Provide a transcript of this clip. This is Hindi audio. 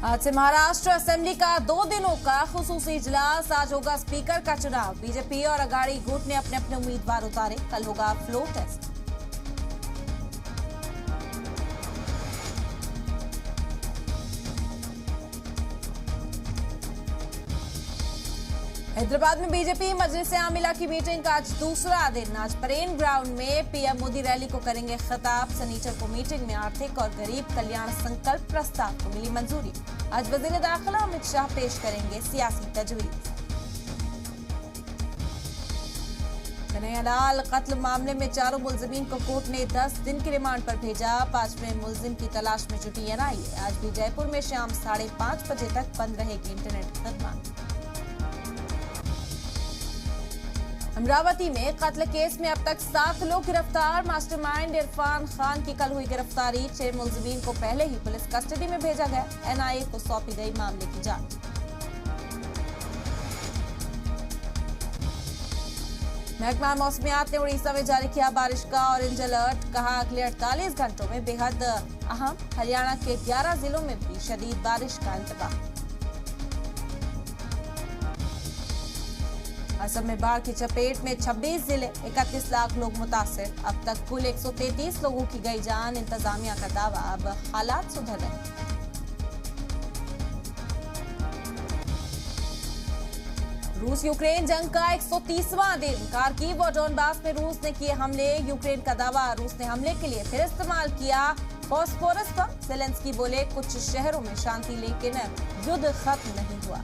आज से महाराष्ट्र असेंबली का 2 दिनों का खुसूसी इजलास। आज होगा स्पीकर का चुनाव। बीजेपी और अघाड़ी गुट ने अपने अपने उम्मीदवार उतारे। कल होगा फ्लोर टेस्ट। हैदराबाद में बीजेपी मजलिस आमिला की मीटिंग का आज दूसरा दिन। आज परेड ग्राउंड में पीएम मोदी रैली को करेंगे खिताब। शनिचर को मीटिंग में आर्थिक और गरीब कल्याण संकल्प प्रस्ताव को मिली मंजूरी। आज वजीर दाखिला अमित शाह पेश करेंगे सियासी तजवीज। कन्हैयालाल कत्ल मामले में चारों मुलजिमीन को कोर्ट ने 10 दिन की रिमांड पर भेजा। 5वें मुलजिम की तलाश में जुटी एनआईए। आज भी जयपुर में शाम 5:30 बजे तक बंद रहेगी इंटरनेट खदमात। अमरावती में कत्ल केस में अब तक 7 लोग गिरफ्तार। मास्टरमाइंड इरफान खान की कल हुई गिरफ्तारी। 6 मुलजिमीन को पहले ही पुलिस कस्टडी में भेजा गया। एनआईए को सौंपी गई मामले की जांच। महकमा मौसमियात ने उड़ीसा में जारी किया बारिश का ऑरेंज अलर्ट। कहा अगले 48 घंटों में बेहद अहम। हरियाणा के 11 जिलों में भी शदीद बारिश का इंतबाह। असम में बाढ़ की चपेट में 26 जिले, 31 लाख लोग मुतासिर। अब तक कुल 133 लोगों की गई जान। इंतजामिया का दावा अब हालात सुधर रहे। रूस यूक्रेन जंग का 130वां दिन। खार्किव और डोनबास में रूस ने किए हमले। यूक्रेन का दावा, रूस ने हमले के लिए फिर इस्तेमाल किया फॉस्फोरस पंप। जेलेंस्की बोले कुछ शहरों में शांति, लेकिन युद्ध खत्म नहीं हुआ।